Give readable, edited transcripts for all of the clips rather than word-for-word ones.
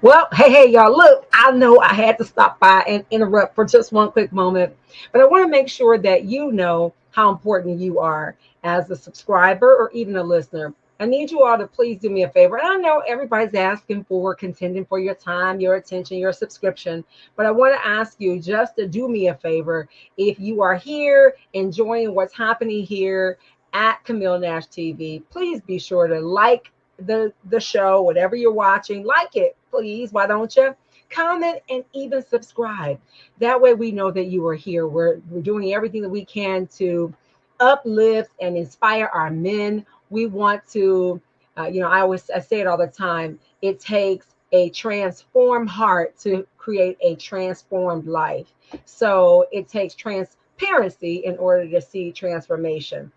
Well, hey, y'all, look, I know I had to stop by and interrupt for just one quick moment, but I want to make sure that you know how important you are as a subscriber or even a listener. I need you all to please do me a favor. And I know everybody's asking for, contending for your time, your attention, your subscription, but I want to ask you just to do me a favor. If you are here enjoying what's happening here at Camille Nash TV, please be sure to like the show, whatever you're watching, like it, please. Why don't you? Comment and even subscribe. That way we know that you are here. We're doing everything that we can to uplift and inspire our men. We want to, I say it all the time. It takes a transformed heart to create a transformed life. So it takes transparency in order to see transformation.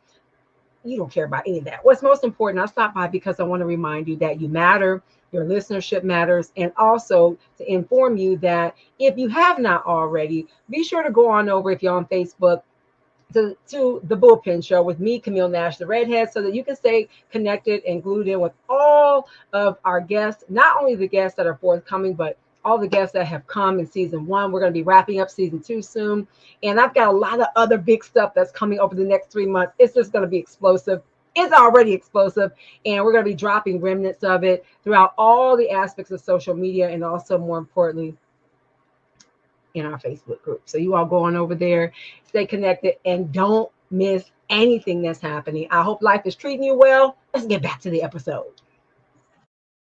You don't care about any of that. What's most important, I stopped by because I want to remind you that you matter, your listenership matters, and also to inform you that if you have not already, be sure to go on over if you're on Facebook to the Bullpen Show with me, Camille Nash, the redhead, so that you can stay connected and glued in with all of our guests, not only the guests that are forthcoming, but all the guests that have come in season one. We're going to be wrapping up season two soon. And I've got a lot of other big stuff that's coming over the next 3 months. It's just going to be explosive. It's already explosive. And we're going to be dropping remnants of it throughout all the aspects of social media and also, more importantly, in our Facebook group. So you all go on over there, stay connected, and don't miss anything that's happening. I hope life is treating you well. Let's get back to the episode.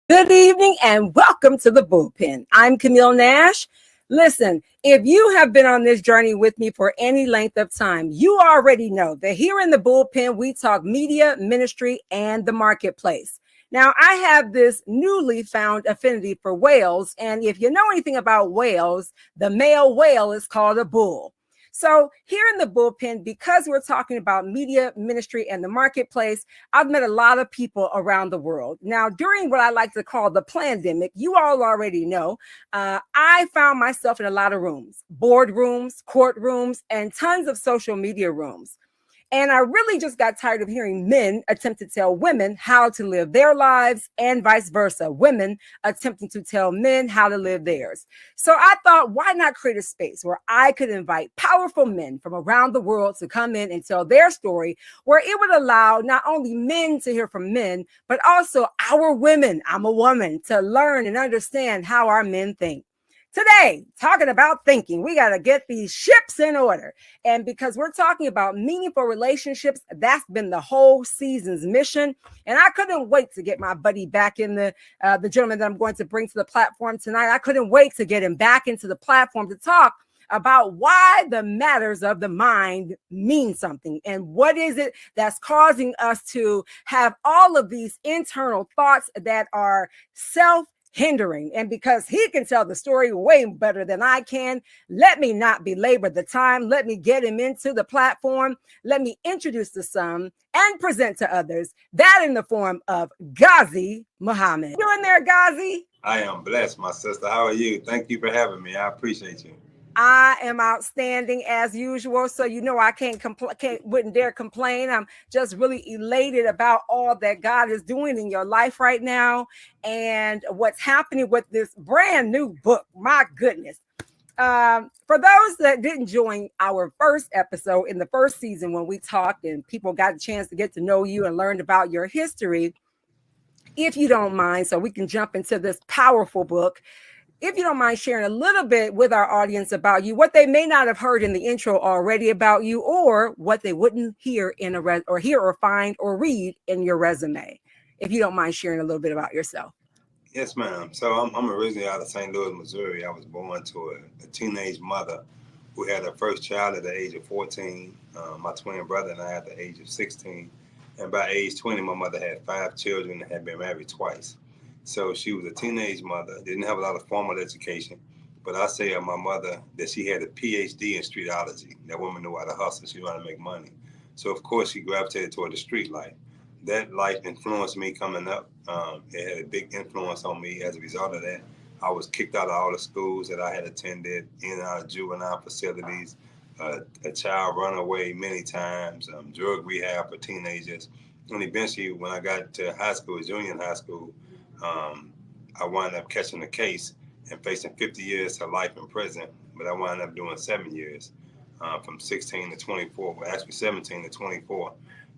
Good evening and welcome to the Bullpen. I'm Camille Nash. Listen, if you have been on this journey with me for any length of time, you already know that here in the Bullpen, we talk media, ministry, and the marketplace. Now, I have this newly found affinity for whales, and if you know anything about whales, the male whale is called a bull. So here in the Bullpen, because we're talking about media, ministry, and the marketplace, I've met a lot of people around the world. Now, during what I like to call the pandemic, you all already know, I found myself in a lot of rooms, boardrooms, courtrooms, and tons of social media rooms. And I really just got tired of hearing men attempt to tell women how to live their lives and vice versa, women attempting to tell men how to live theirs. So I thought, why not create a space where I could invite powerful men from around the world to come in and tell their story, where it would allow not only men to hear from men, but also our women, I'm a woman, to learn and understand how our men think. Today, talking about thinking, we got to get these ships in order. And because we're talking about meaningful relationships, that's been the whole season's mission. And I couldn't wait to get my buddy back in the gentleman that I'm going to bring to the platform tonight. I couldn't wait to get him back into the platform to talk about why the matters of the mind mean something and what is it that's causing us to have all of these internal thoughts that are hindering. And because he can tell the story way better than I can, let me not belabor the time. Let me get him into the platform. Let me introduce to some and present to others, that in the form of Ghazi Muhammad. You in there, Ghazi? I am blessed, my sister. How are you? Thank you for having me. I appreciate you. I am outstanding as usual. So, you know, I wouldn't dare complain. I'm just really elated about all that God is doing in your life right now and what's happening with this brand new book. My goodness. For those that didn't join our first episode in the first season when we talked and people got a chance to get to know you and learned about your history, if you don't mind, so we can jump into this powerful book. If you don't mind sharing a little bit with our audience about you, what they may not have heard in the intro already about you, or what they wouldn't hear in hear or find or read in your resume. If you don't mind sharing a little bit about yourself. Yes, ma'am. So I'm originally out of St. Louis, Missouri. I was born to a teenage mother who had her first child at the age of 14. My twin brother and I at the age of 16. And by age 20, my mother had 5 children and had been married twice. So she was a teenage mother, didn't have a lot of formal education. But I say of my mother that she had a PhD in streetology. That woman knew how to hustle. She knew how to make money. So, of course, she gravitated toward the street life. That life influenced me coming up. It had a big influence on me. As a result of that, I was kicked out of all the schools that I had attended, in and out of juvenile facilities, a child runaway many times, drug rehab for teenagers. And eventually, when I got to high school, junior high school, I wound up catching the case and facing 50 years to life in prison, but I wound up doing 7 years, from 16 to 24, well, actually 17 to 24.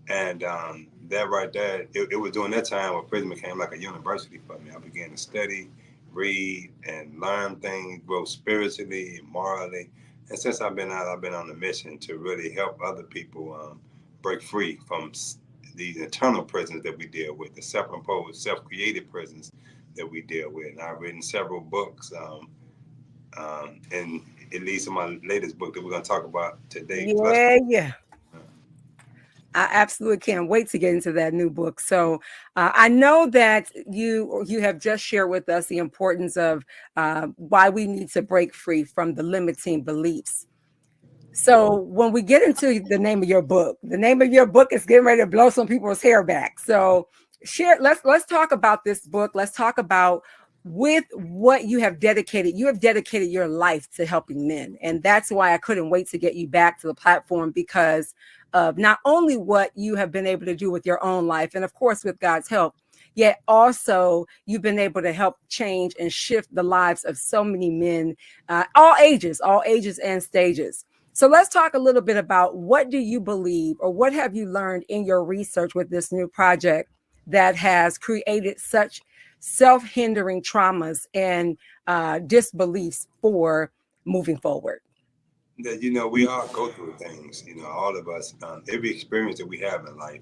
And that right there, it was during that time where prison became like a university for me. I began to study, read, and learn things, both spiritually and morally. And since I've been out, I've been on a mission to really help other people break free from these internal prisons that we deal with, the self-imposed, self-created prisons that we deal with. And I've written several books, and it leads to my latest book that we're going to talk about today. Plus, Yeah. I absolutely can't wait to get into that new book. So I know that you have just shared with us the importance of why we need to break free from the limiting beliefs. So when we get into the name of your book is getting ready to blow some people's hair back. So let's talk about this book. Let's talk about with what you have dedicated. You have dedicated your life to helping men. And that's why I couldn't wait to get you back to the platform, because of not only what you have been able to do with your own life, and of course with God's help, yet also you've been able to help change and shift the lives of so many men, all ages and stages. So let's talk a little bit about, what do you believe, or what have you learned in your research with this new project that has created such self-hindering traumas and disbeliefs for moving forward? that we all go through things. All of us. Every experience that we have in life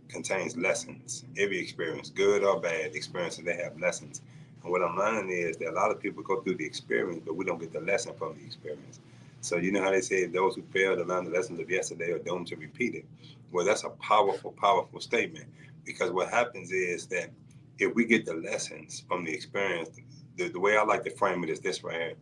contains lessons. Every experience, good or bad experiences, they have lessons. And what I'm learning is that a lot of people go through the experience, but we don't get the lesson from the experience. So you know how they say those who fail to learn the lessons of yesterday are doomed to repeat it. Well, that's a powerful, powerful statement, because what happens is that if we get the lessons from the experience, the way I like to frame it is this right here.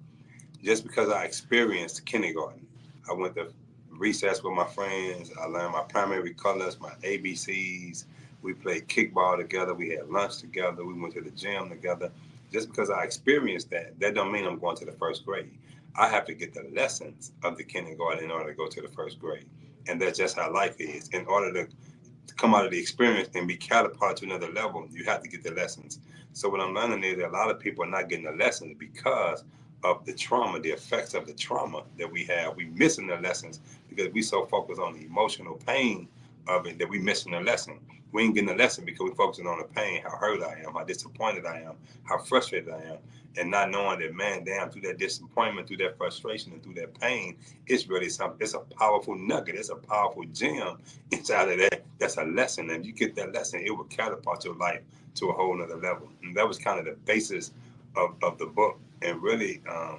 Just because I experienced kindergarten, I went to recess with my friends. I learned my primary colors, my ABCs. We played kickball together. We had lunch together. We went to the gym together. Just because I experienced that don't mean I'm going to the first grade. I have to get the lessons of the kindergarten in order to go to the first grade. And that's just how life is. In order to come out of the experience and be catapulted to another level, you have to get the lessons. So what I'm learning is that a lot of people are not getting the lessons because of the trauma, the effects of the trauma that we have. We missing the lessons because we so focused on the emotional pain of it that we missing the lesson. We ain't getting the lesson because we're focusing on the pain, how hurt I am, how disappointed I am, how frustrated I am, and not knowing that, man, damn, through that disappointment, through that frustration, and through that pain, it's really something. It's a powerful nugget. It's a powerful gem inside of that. That's a lesson, and you get that lesson, it will catapult your life to a whole nother level. And that was kind of the basis of the book. And really, I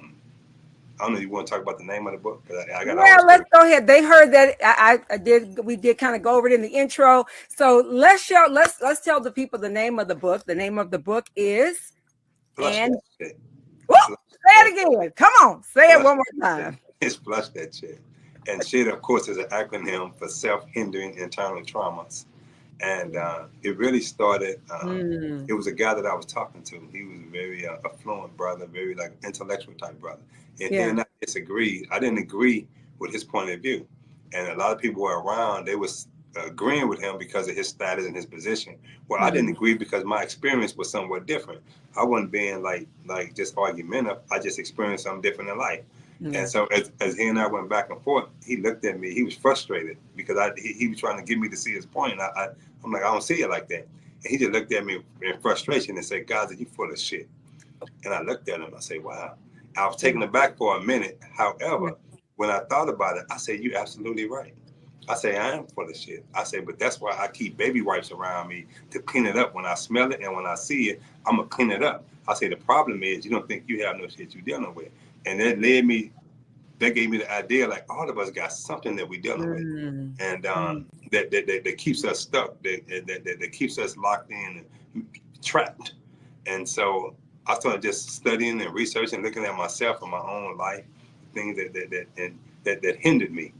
don't know if you want to talk about the name of the book, because I got Yeah, always let's go ahead. They heard that I did. We did kind of go over it in the intro. So let's tell the people the name of the book. The name of the book is, flush and that shit. whoop, Flush say that, it again. Come on, say it flush one more that shit. time. It's flush that shit. And shit, of course, is an acronym for self-hindering internal traumas. And it really started. It Mm, was a guy that I was talking to. He was a very affluent brother, very like intellectual type brother. And he yeah. and I disagreed. I didn't agree with his point of view, and a lot of people were around. They was agreeing with him because of his status and his position. Well, I didn't Mm, agree because my experience was somewhat different. I wasn't being like just argumentative. I just experienced something different in life. And yeah. so as he and I went back and forth, he looked at me. He was frustrated because he was trying to get me to see his point. I'm like, I don't see it like that. And he just looked at me in frustration and said, "Ghazi, you full of shit." And I looked at him. I said, "Wow." I was taken aback for a minute. Yeah. However, when I thought about it, I said, "You're absolutely right." I say, "I am full of shit." I say, "But that's why I keep baby wipes around me to clean it up. When I smell it and when I see it, I'm going to clean it up." I say, "The problem is you don't think you have no shit you're dealing with." And that gave me the idea, like, all of us got something that we're dealing with. Mm, And mm, that keeps us stuck, that keeps us locked in and trapped. And so I started just studying and researching, looking at myself and my own life, things that hindered me.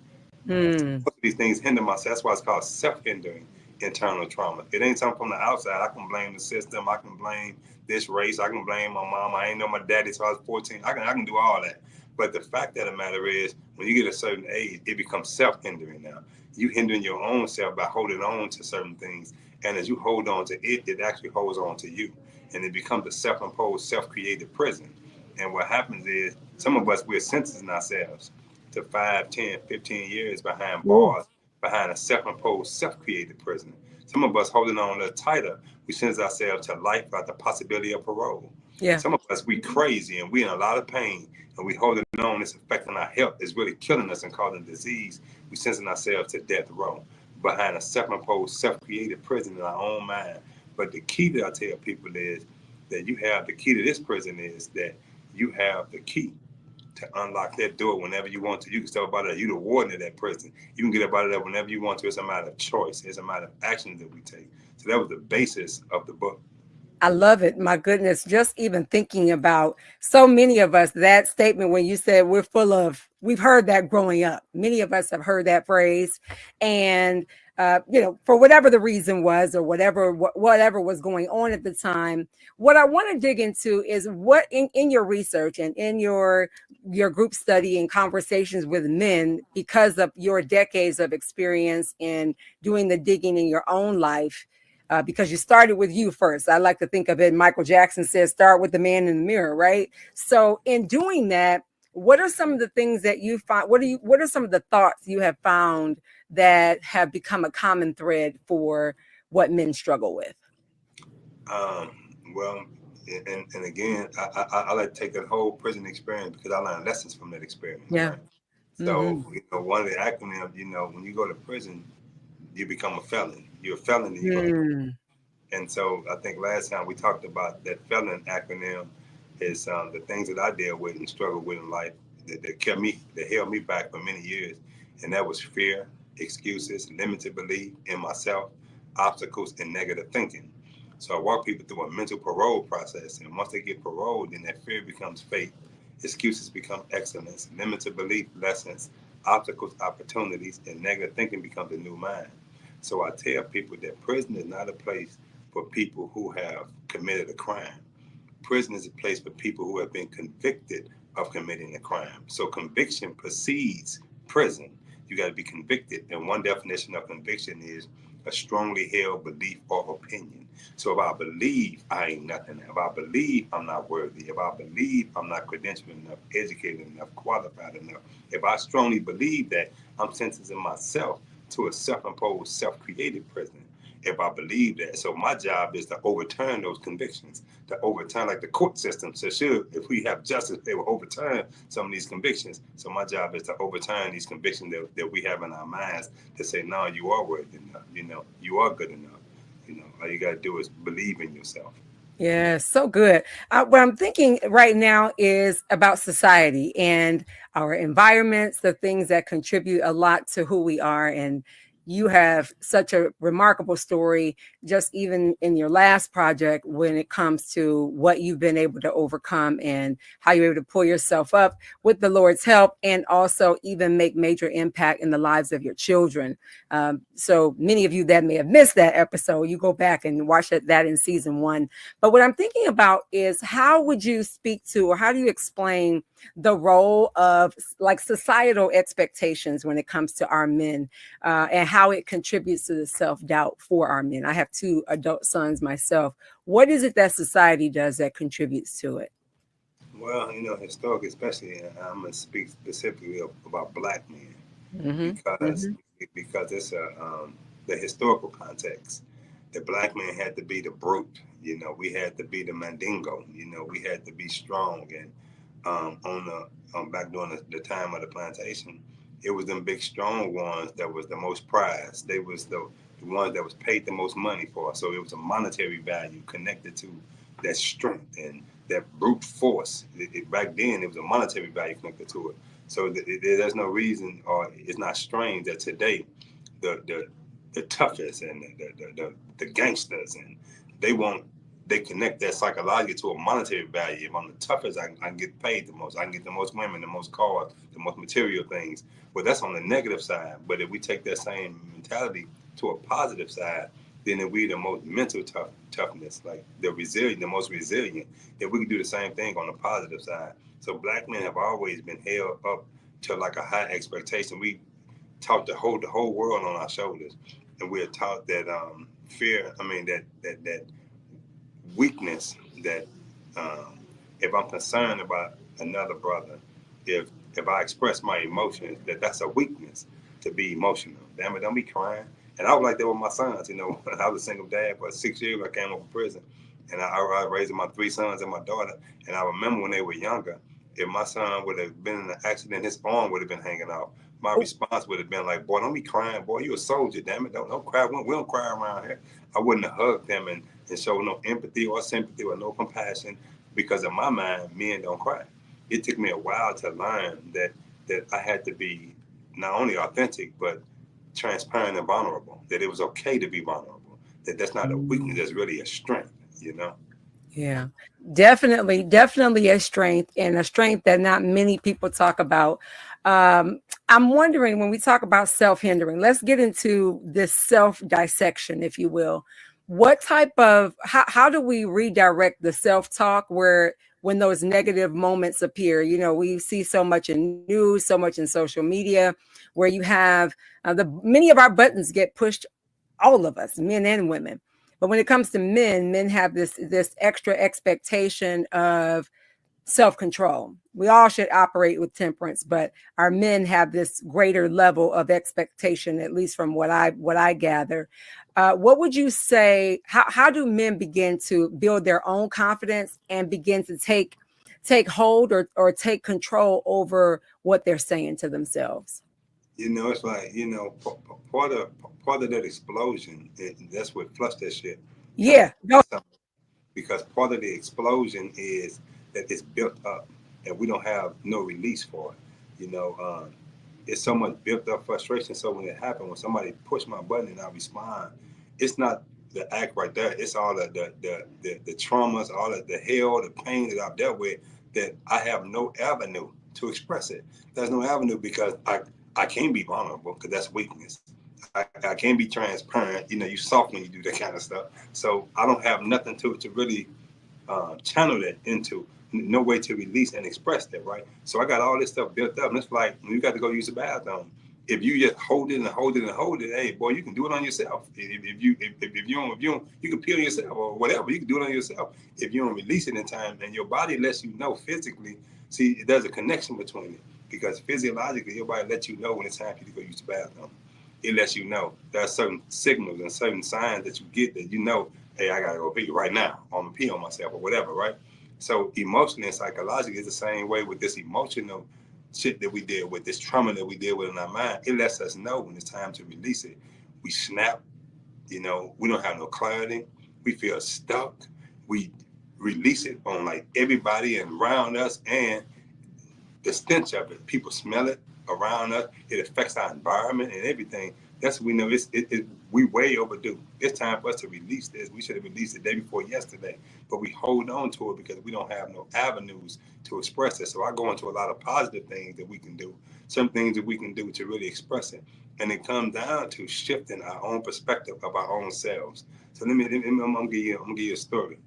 mm, Most of these things hinder myself. That's why it's called self-hindering internal trauma. It ain't something from the outside. I can blame the system. I can blame this race. I can blame my mom. I ain't know my daddy till I was 14. I can do all that. But the fact of the matter is, when you get a certain age, it becomes self-hindering now. You hindering your own self by holding on to certain things. And as you hold on to it, it actually holds on to you. and it becomes a self-imposed, self-created prison. And what happens is some of us, we're sentencing ourselves to 5, 10, 15 years behind Ooh, bars, behind a self-imposed, self-created prison. Some of us holding on a little tighter, we sentence ourselves to life without the possibility of parole. yeah. Some of us, we crazy and we in a lot of pain and we holding on, it's affecting our health, it's really killing us and causing disease. We sentencing ourselves to death row behind a self-imposed, self-created prison in our own mind. But the key that I tell people is that you have the key to this prison is that you have the key to unlock that door whenever you want to. You can step up out of there. You're the warden of that prison. You can get up out of there whenever you want to. It's a matter of choice. It's a matter of actions that we take. So that was the basis of the book. I love it. My goodness, just even thinking about so many of us, that statement when you said we've heard that growing up. Many of us have heard that phrase. And, for whatever the reason was or whatever was going on at the time, what I want to dig into is what in your research and in your group study and conversations with men, because of your decades of experience in doing the digging in your own life, because you started with you first. I like to think of it. Michael Jackson says, start with the man in the mirror, right? So in doing that, what are some of the things that you find? What are some of the thoughts you have found that have become a common thread for what men struggle with? Um, well, and again, I like to take that whole prison experience because I learned lessons from that experience, Yeah. right? So, Mm-hmm. one of the acronyms, when you go to prison, you become a felon. You're a felon and you go to prison. Mm. And so I think last time we talked about that felon acronym is the things that I dealt with and struggled with in life that held me back for many years. And that was fear, excuses, limited belief in myself, obstacles, and negative thinking. So I walk people through a mental parole process. And once they get paroled, then that fear becomes faith, excuses become excellence, limited belief lessons, obstacles, opportunities, and negative thinking becomes a new mind. So I tell people that prison is not a place for people who have committed a crime. Prison is a place for people who have been convicted of committing a crime. So conviction precedes prison. You got to be convicted. And one definition of conviction is a strongly held belief or opinion. So if I believe I ain't nothing, if I believe I'm not worthy, if I believe I'm not credentialed enough, educated enough, qualified enough, if I strongly believe that, I'm sentencing myself to a self-imposed, self-created prison if I believe that. So my job is to overturn those convictions, to overturn like the court system. So sure, if we have justice, they will overturn some of these convictions. So my job is to overturn these convictions that we have in our minds to say, no, you are worthy enough. You are good enough. All you got to do is believe in yourself. Yeah, so good. What I'm thinking right now is about society and our environments, the things that contribute a lot to who we are. And you have such a remarkable story, just even in your last project, when it comes to what you've been able to overcome and how you're able to pull yourself up with the Lord's help and also even make major impact in the lives of your children. So many of you that may have missed that episode, you go back and watch that in season 1. But what I'm thinking about is how would you speak to or how do you explain the role of like societal expectations when it comes to our men and how it contributes to the self-doubt for our men? I have 2 adult sons myself. What is it that society does that contributes to it? Well, historically, especially, I'm going to speak specifically about black men Mm-hmm. because Mm-hmm. because it's the historical context. The black man had to be the brute. We had to be the mandingo. We had to be strong. And on the back during the time of the plantation, it was them big strong ones that was the most prized. They was the ones that was paid the most money for. So it was a monetary value connected to that strength and that brute force. Back then, it was a monetary value connected to it. So there's no reason, or it's not strange that today, the toughest and the gangsters, and they want they connect that psychologically to a monetary value. If I'm the toughest, I can get paid the most. I can get the most women, the most cars, the most material things. Well, that's on the negative side. But if we take that same mentality to a positive side, then if we the most mental toughness, like the most resilient, then we can do the same thing on the positive side. So black men have always been held up to like a high expectation. We taught the whole world on our shoulders, and we're taught that fear. I mean that weakness that um, if I'm concerned about another brother, if if I express my emotions, that's a weakness to be emotional. Damn it, don't be crying. And I was like that with my sons. You know, when I was a single dad for 6 years, I came over prison, and I raised my three sons and my daughter. And I remember when they were younger, if my son would have been in an accident, his arm would have been hanging out. My Oh, response would have been like, "Boy, don't be crying, boy. You a soldier, damn it. Don't cry. We don't cry around here." I wouldn't have hugged them and showed no empathy or sympathy or no compassion because in my mind, men don't cry. It took me a while to learn that I had to be not only authentic but transparent and vulnerable. That it was okay to be vulnerable. That's not a weakness. That's really a strength. You know. yeah, definitely, definitely a strength, and a strength that not many people talk about. Um, I'm wondering when we talk about self-hindering, let's get into this self-dissection, if you will. What type of how do we redirect the self-talk where when those negative moments appear? You know, we see so much in news, so much in social media, where you have the many of our buttons get pushed, all of us, men and women. But when it comes to men, men have this extra expectation of self-control. We all should operate with temperance, but our men have this greater level of expectation, at least from what I gather. What would you say? How do men begin to build their own confidence and begin to take hold or take control over what they're saying to themselves? You know, it's like part of part of that explosion. That's what flushed that shit. Kind of Yeah, go. because part of the explosion is that it's built up and we don't have no release for it. It's so much built up frustration. So when it happens, when somebody push my button and I respond, it's not the act right there. It's all the traumas, all of the hell, the pain that I've dealt with that I have no avenue to express it. There's no avenue because I can't be vulnerable because that's weakness. I can't be transparent. You soft when you do that kind of stuff. So I don't have nothing to really channel that into, no way to release and express that, right? So I got all this stuff built up, and it's like when you got to go use the bathroom. If you just hold it and hold it and hold it, hey boy, you can do it on yourself. If you don't, you can pee on yourself or whatever. You can do it on yourself if you don't release it in time, and your body lets you know physically. See, there's a connection between it because physiologically, your body lets you know when it's time for you to go use the bathroom. It lets you know there are certain signals and certain signs that you get that hey, I gotta go pee right now. I'm gonna pee on myself or whatever, right? So emotionally and psychologically, it's the same way with this emotional shit that we deal with, this trauma that we deal with in our mind. It lets us know when it's time to release it. We snap, we don't have no clarity. We feel stuck. We release it on like everybody around us, and the stench of it. People smell it around us. It affects our environment and everything. That's when we know we way overdue. It's time for us to release this. We should have released the day before yesterday, but we hold on to it because we don't have no avenues to express it. So I go into a lot of positive things that we can do, some things that we can do to really express it. And it comes down to shifting our own perspective of our own selves. So I'm gonna give you a story.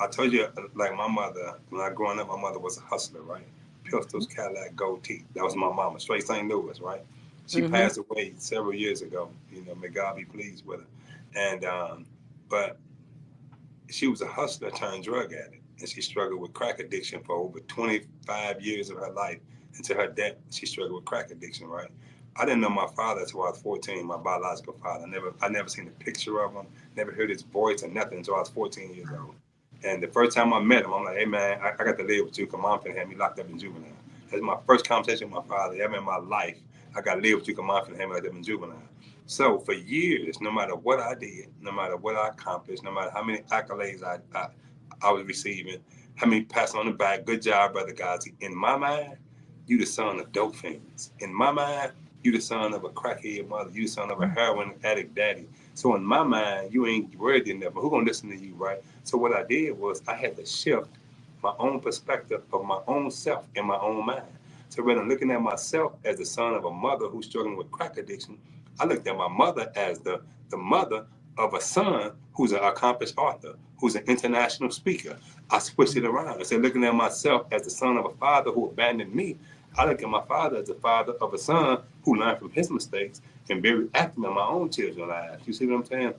I told you, like my mother, when I growing up, my mother was a hustler, right? Pistols, Cadillac, gold teeth. That was my mama, straight St. Louis, right? She Mm-hmm. passed away several years ago. May God be pleased with her. And but she was a hustler turned drug addict, and she struggled with crack addiction for over 25 years of her life. Until her death, she struggled with crack addiction, right? I didn't know my father until I was 14, my biological father. I never seen a picture of him, never heard his voice or nothing until I was 14 years old. And the first time I met him, I'm like, hey man, I got to live with you because mom finna have me locked up in juvenile. That's my first conversation with my father ever in my life. I got to live with you because mom finna have me locked up in juvenile. So for years, no matter what I did, no matter what I accomplished, no matter how many accolades I was receiving, how many pats on the back, good job, brother Ghazi. In my mind, you the son of dope fiends. In my mind, you the son of a crackhead mother. You the son of a heroin addict daddy. So in my mind, you ain't worthy enough. But who gonna listen to you, right? So what I did was I had to shift my own perspective of my own self in my own mind. So rather than looking at myself as the son of a mother who's struggling with crack addiction, I looked at my mother as the mother of a son who's an accomplished author, who's an international speaker. I switched it around. Instead of looking at myself as the son of a father who abandoned me, I look at my father as the father of a son who learned from his mistakes and very active in my own children's lives. You see what I'm saying?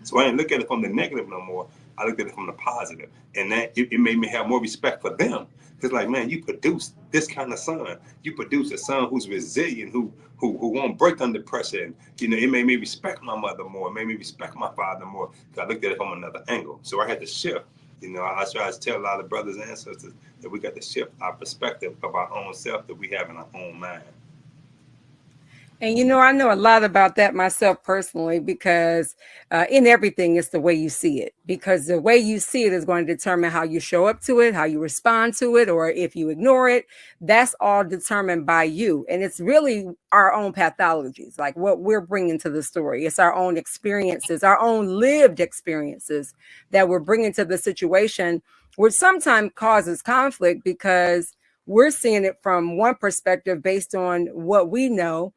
So I ain't look at it from the negative no more. I looked at it from the positive, and that it made me have more respect for them. It's like, man, you produce this kind of son. You produce a son who's resilient, who won't break under pressure. And it made me respect my mother more. It made me respect my father more because I looked at it from another angle. So I had to shift. I try to tell a lot of brothers and sisters that we got to shift our perspective of our own self that we have in our own mind. And I know a lot about that myself personally because in everything, it's the way you see it. Because the way you see it is going to determine how you show up to it, how you respond to it, or if you ignore it. That's all determined by you. And it's really our own pathologies, like what we're bringing to the story. It's our own experiences, our own lived experiences that we're bringing to the situation, which sometimes causes conflict because we're seeing it from one perspective based on what we know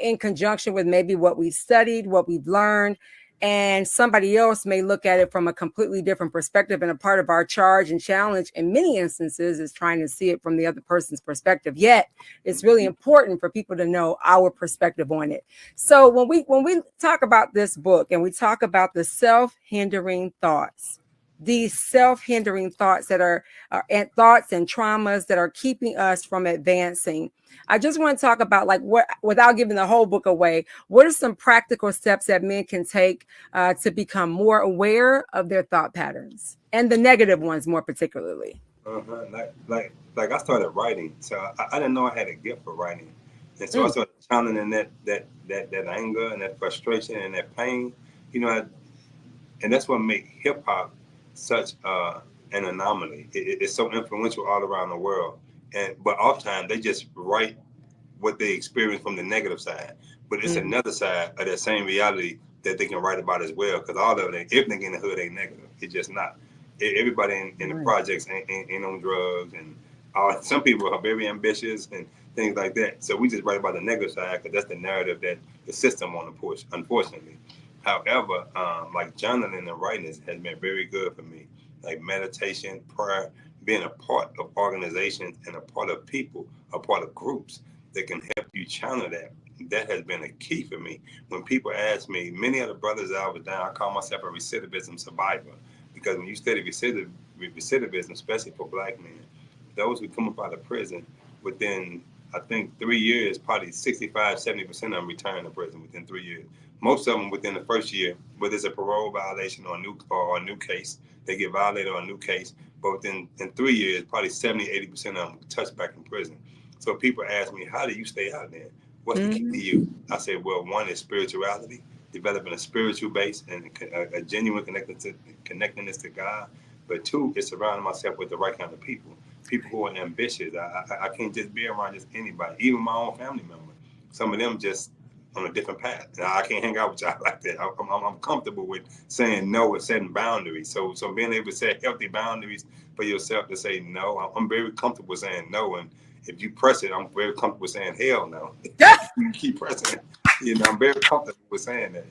in conjunction with maybe what we've studied, what we've learned, and somebody else may look at it from a completely different perspective. And a part of our charge and challenge in many instances is trying to see it from the other person's perspective. Yet it's really important for people to know our perspective on it. So when we talk about this book and we talk about the self-hindering thoughts, these self-hindering thoughts that are and thoughts and traumas that are keeping us from advancing, I just want to talk about, like, what, without giving the whole book away, what are some practical steps that men can take to become more aware of their thought patterns and the negative ones more particularly? Uh-huh. Like I started writing, so I didn't know I had a gift for writing, and so I Mm, started channeling that anger and that frustration and that pain, you know, and that's what made hip hop such an anomaly. It's so influential all around the world, but oftentimes they just write what they experience from the negative side, but it's mm, another side of that same reality that they can write about as well. Because all of it, everything in the hood ain't negative. It's just not. Everybody in the right. projects ain't on drugs, and some people are very ambitious and things like that. So we just write about the negative side because that's the narrative that the system want to push, unfortunately. However, like journaling and writing has been very good for me. Like meditation, prayer, being a part of organizations and a part of people, a part of groups that can help you channel that. That has been a key for me. When people ask me, many of the brothers I was down, I call myself a recidivism survivor because when you study recidivism, especially for black men, those who come up out of prison within, I think, 3 years, probably 65, 70% of them return to prison within 3 years. Most of them within the first year, whether it's a parole violation or a new case, they get violated or a new case. But within in 3 years, probably 70, 80% of them touch back in prison. So people ask me, how do you stay out there? What's the key to Mhm. you? I say, well, one is spirituality, developing a spiritual base and a genuine connectedness to God. But two is surrounding myself with the right kind of people who are ambitious. I can't just be around just anybody, even my own family member. Some of them just on a different path. Now, I can't hang out with y'all like that. I'm comfortable with saying no and setting boundaries. So being able to set healthy boundaries for yourself to say no, I'm very comfortable saying no. And if you press it, I'm very comfortable saying hell no. You keep pressing it. I'm very comfortable with saying that.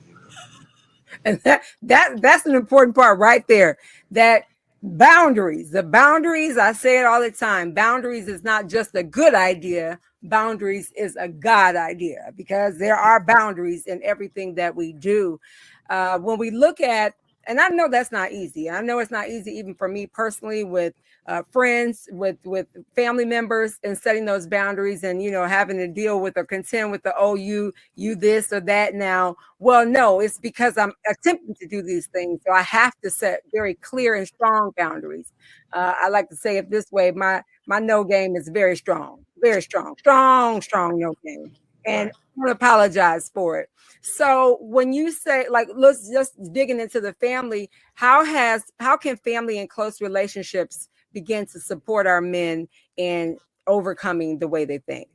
And that's an important part right there. That boundaries, the boundaries, I say it all the time. Boundaries is not just a good idea. Boundaries is a God idea because there are boundaries in everything that we do. When we look at, and I know that's not easy. I know it's not easy even for me personally with friends, with family members, and setting those boundaries, and having to deal with or contend with the, oh, you this or that now. Well, no, it's because I'm attempting to do these things. So I have to set very clear and strong boundaries. I like to say it this way: my no game is very strong, strong no game, and Right. I don't apologize for it. So when you say, like, let's just digging into the family, how can family and close relationships begin to support our men in overcoming the way they think?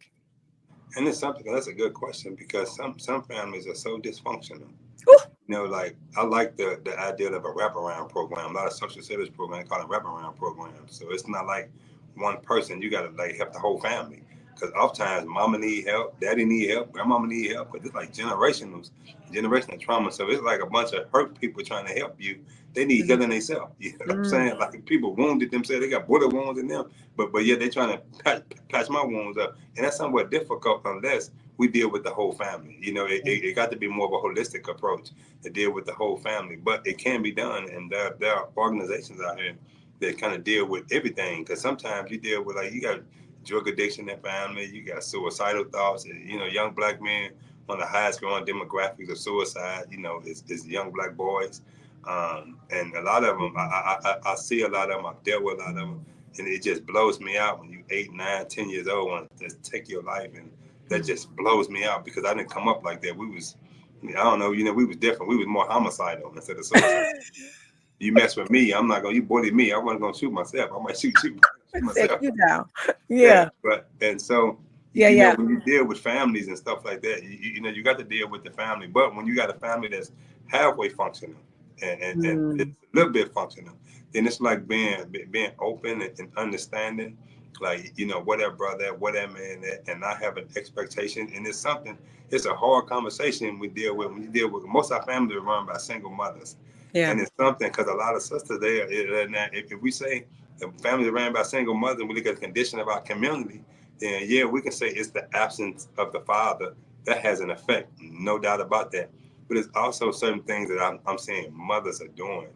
And it's something that's a good question because some families are so dysfunctional. Whew. Like I like the idea of a wraparound program. A lot of social service programs call it wraparound programs. So it's not like one person. You got to like help the whole family. Because oftentimes mama need help, daddy need help, grandmama need help. But it's like generational trauma. So it's like a bunch of hurt people trying to help you. They need Mhm. healing themselves. You know what I'm Mm. saying? Like people wounded themselves. They got bullet wounds in them. But yeah, they trying to patch my wounds up. And that's somewhat difficult unless we deal with the whole family. You know, it got to be more of a holistic approach to deal with the whole family, but it can be done. And there are organizations out here that kind of deal with everything. Because sometimes you deal with, like, you got drug addiction in family, you got suicidal thoughts. You know, young black men, one of the highest growing demographics of suicide, you know, is young black boys. And a lot of them, I see a lot of them, I've dealt with a lot of them, and it just blows me out when you 8, 9, 10 years old and just take your life, and that just blows me out because I didn't come up like that. We was, I don't know, you know, we was different. We was more homicidal instead of suicide. You mess with me, I'm not gonna. You bully me, I wasn't gonna shoot myself. I might shoot Take myself. you down. Yeah, Yeah. but and so Yeah. you know Yeah. when you deal with families and stuff like that, you know you got to deal with the family. But when you got a family that's halfway functional and it's Mm, a little bit functional, then it's like being open and understanding. Like, you know, what that brother, what that man, and not having expectation. And it's something. It's a hard conversation we deal with when you deal with most of our families are run by single mothers, yeah. and it's something because a lot of sisters there. If we say the families are ran by single mothers, and we look at the condition of our community, then yeah, we can say it's the absence of the father that has an effect, no doubt about that. But it's also certain things that I'm seeing mothers are doing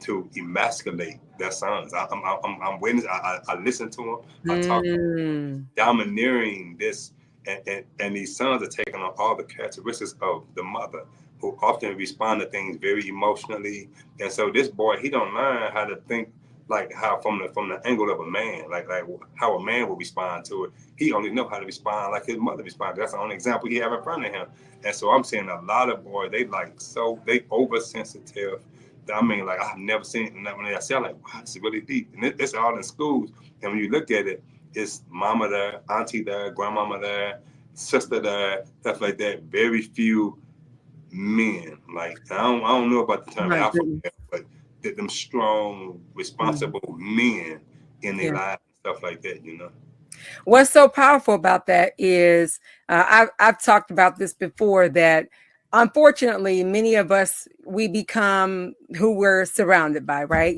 to emasculate their sons. I'm witness. I listen to them. I talk to them, Mm, domineering this, and these sons are taking on all the characteristics of the mother, who often respond to things very emotionally. And so this boy, he don't learn how to think like how from the angle of a man, like how a man would respond to it. He only know how to respond like his mother responded. That's the only example he have in front of him. And so I'm seeing a lot of boys, they oversensitive. I mean, like I've never seen. And when I say, I'm like, wow, this is really deep. And it's all in schools. And when you look at it, it's mama there, auntie there, grandmama there, sister there, stuff like that. Very few men. Like I don't know about the term my alpha goodness. male, but them strong, Mm, responsible men in their yeah. lives and stuff like that. You know. What's so powerful about that is I've talked about this before that unfortunately many of us we become who we're surrounded by, right?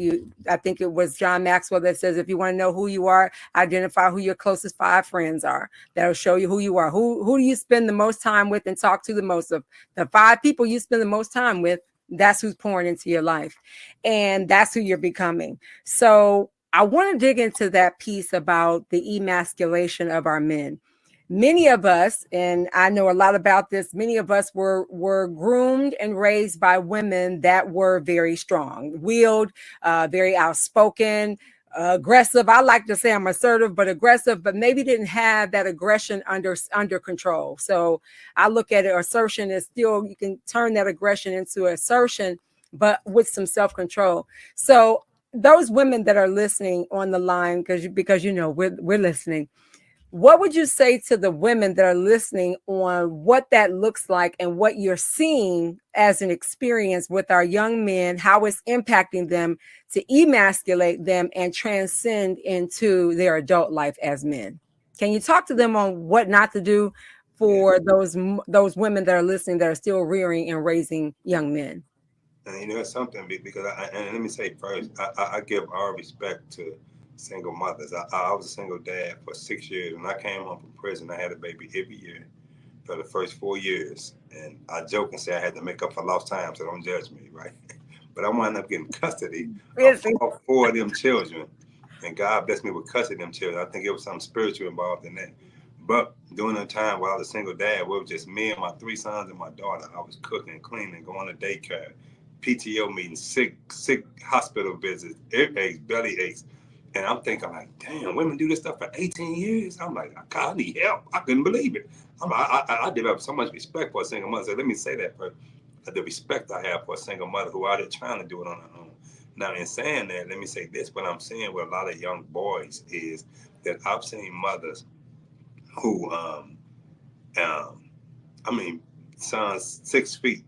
I think it was John Maxwell that says if you want to know who you are, identify who your closest 5 friends are. That'll show you who you are. Who do you spend the most time with and talk to the most of? The 5 people you spend the most time with, that's who's pouring into your life, and that's who you're becoming. So I want to dig into that piece about the emasculation of our men. Many of us, and I know a lot about this, many of us were groomed and raised by women that were very strong, willed, very outspoken, aggressive. I like to say I'm assertive, but aggressive, but maybe didn't have that aggression under control. So I look at it, assertion is still, you can turn that aggression into assertion, but with some self-control. So those women that are listening on the line, because you know we're listening, what would you say to the women that are listening on what that looks like and what you're seeing as an experience with our young men, how it's impacting them to emasculate them and transcend into their adult life as men? Can you talk to them on what not to do Yeah. for those women that are listening that are still rearing and raising young men? And you know, it's something because and let me say first, I give all respect to single mothers. I was a single dad for 6 years. When I came home from prison, I had a baby every year for the first 4 years. And I joke and say I had to make up for lost time, so don't judge me, right? But I wound up getting custody of Busy. four of them children. And God blessed me with custody of them children. I think it was something spiritual involved in that. But during that time while I was a single dad, we were just me and my 3 sons and my daughter. I was cooking, cleaning, going to daycare, PTO meetings, sick hospital visits, earaches, belly aches. And I'm thinking like, damn, women do this stuff for 18 years. I'm like, God, I need help. I couldn't believe it. I developed so much respect for a single mother. So let me say that first. The respect I have for a single mother who out there trying to do it on her own. Now, in saying that, let me say this. What I'm seeing with a lot of young boys is that I've seen mothers who, um, I mean, sons 6 feet,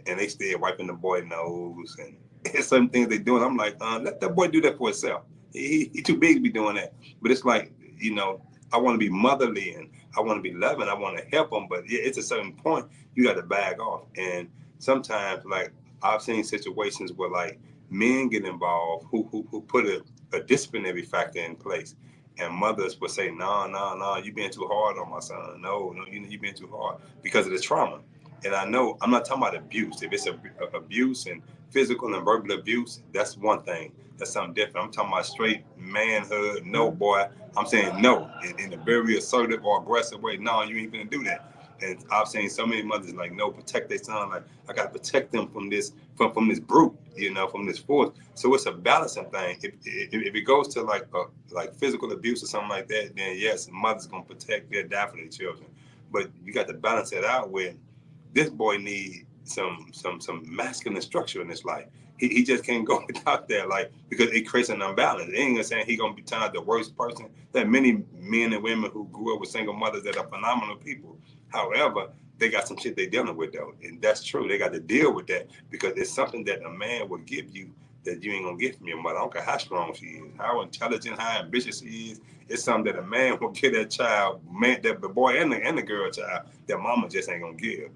and they still wiping the boy nose and some things they doing. I'm like, let that boy do that for himself. He too big to be doing that. But it's like, you know, I want to be motherly and I want to be loving. I want to help them, but it's a certain point you got to back off. And sometimes, like I've seen situations where like men get involved who put a disciplinary factor in place, And mothers would say, no, no, no, you being too hard on my son. No, no, you being too hard because of the trauma. And I know I'm not talking about abuse. If it's abuse and physical and verbal abuse, that's one thing. That's something different. I'm talking about straight manhood. No, boy. I'm saying no in a very assertive or aggressive way. No, you ain't gonna do that. And I've seen so many mothers like, no, protect their son. Like, I gotta protect them from this, from this brute, from this force. So it's a balancing thing. If it goes to like physical abuse or something like that, then yes, mother's gonna protect die for their children. But you got to balance it out with this boy need some masculine structure in his life. He just can't go without that, like, because it creates an imbalance. It ain't gonna say he gonna be turned the worst person. There are many men and women who grew up with single mothers that are phenomenal people. However, they got some shit they dealing with though, and that's true. They got to deal with that because it's something that a man will give you that you ain't gonna get from your mother. I don't care how strong she is, how intelligent, how ambitious she is. It's something that a man will give that child, man, that the boy and the girl child, that mama just ain't gonna give.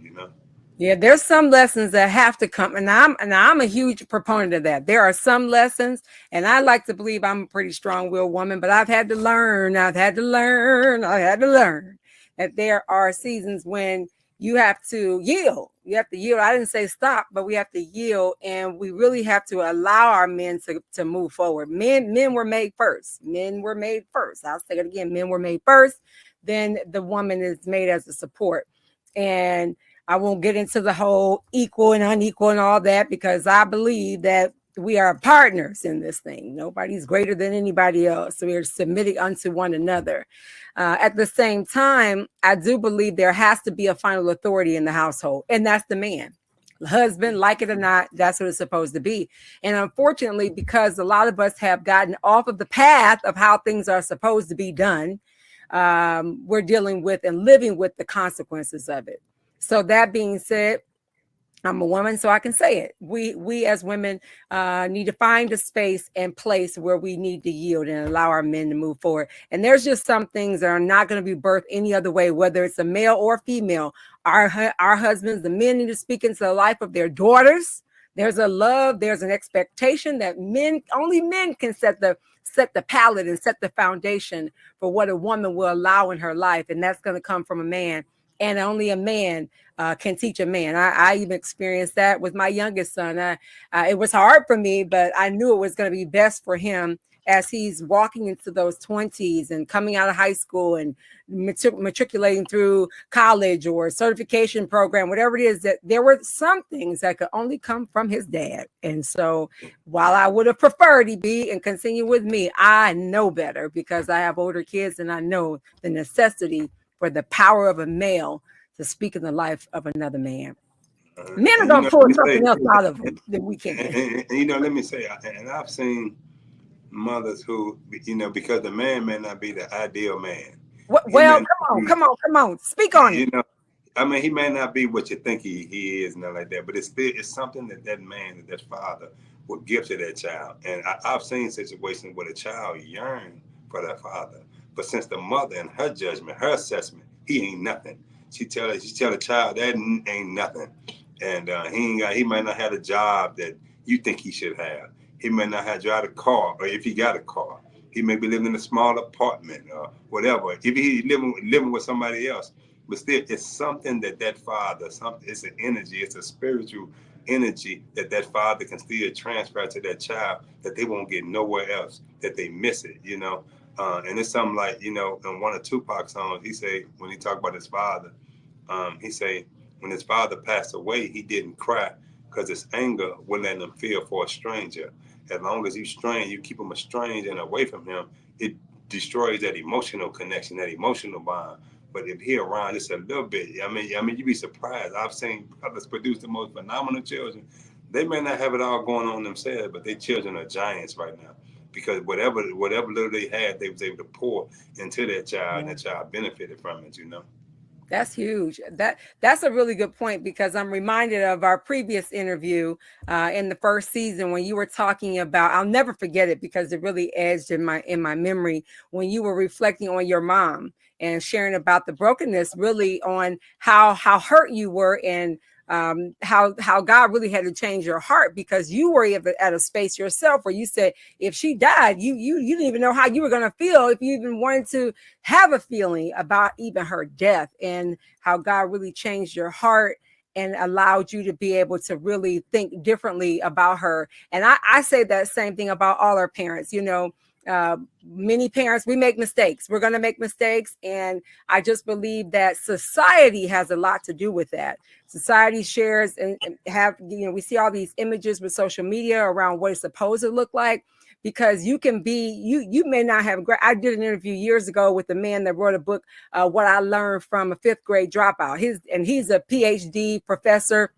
Yeah, there's some lessons that have to come, and I'm a huge proponent of that. There are some lessons, and I like to believe I'm a pretty strong-willed woman, but I've had to learn that there are seasons when you have to yield. You have to yield. I didn't say stop, but we have to yield, and we really have to allow our men to move forward. Men were made first. Men were made first. I'll say it again. Men were made first. Then the woman is made as a support, and I won't get into the whole equal and unequal and all that because I believe that we are partners in this thing. Nobody's greater than anybody else. So we are submitting unto one another. At the same time, I do believe there has to be a final authority in the household, and that's the man. The husband, like it or not, that's what it's supposed to be. And unfortunately, because a lot of us have gotten off of the path of how things are supposed to be done, we're dealing with and living with the consequences of it. So that being said, I'm a woman, so I can say it. We as women need to find a space and place where we need to yield and allow our men to move forward. And there's just some things that are not going to be birthed any other way, whether it's a male or female. Our husbands, the men need to speak into the life of their daughters. There's a love, there's an expectation that only men can set the palette and set the foundation for what a woman will allow in her life. And that's going to come from a man. And only a man can teach a man. I even experienced that with my youngest son. It was hard for me, but I knew it was going to be best for him as he's walking into those 20s and coming out of high school and matriculating through college or certification program, whatever it is, that there were some things that could only come from his dad. And so while I would have preferred he be and continue with me, I know better because I have older kids and I know the necessity for the power of a male to speak in the life of another man. Men are going to pull something else out of them that we can't. And let me say, and I've seen mothers who, because the man may not be the ideal man. Well, come on, speak on it. He may not be what you think he is, and nothing like that, but it's something that man, that father will give to that child. And I've seen situations where the child yearn for that father, but since the mother and her judgment, her assessment, he ain't nothing. She tell the child that ain't nothing, and he might not have a job that you think he should have. He may not have drive a car, or if he got a car, he may be living in a small apartment or whatever. If he living with somebody else, but still, it's something that father, it's an energy, it's a spiritual energy that father can still transfer to that child that they won't get nowhere else, that they miss it, and it's something like, in one of Tupac's songs, he say, when he talked about his father, he say, when his father passed away, he didn't cry because his anger wouldn't let him feel for a stranger. As long as you keep him estranged and away from him, it destroys that emotional connection, that emotional bond. But if he around just a little bit, you'd be surprised. I've seen others produce the most phenomenal children. They may not have it all going on themselves, but their children are giants right now. Because whatever little they had, they was able to pour into that child, and that child benefited from it, That's huge. That's a really good point because I'm reminded of our previous interview in the first season when you were talking about, I'll never forget it because it really edged in my memory when you were reflecting on your mom and sharing about the brokenness, really on how hurt you were and how God really had to change your heart, because you were at a space yourself where you said, if she died, you didn't even know how you were going to feel, if you even wanted to have a feeling about even her death, and how God really changed your heart and allowed you to be able to really think differently about her. And I say that same thing about all our parents. Many parents, we make mistakes. We're going to make mistakes. And I just believe that society has a lot to do with that. Society shares and we see all these images with social media around what it's supposed to look like, because you can be, you may not have, I did an interview years ago with a man that wrote a book, What I Learned from a Fifth Grade Dropout. He's a PhD professor,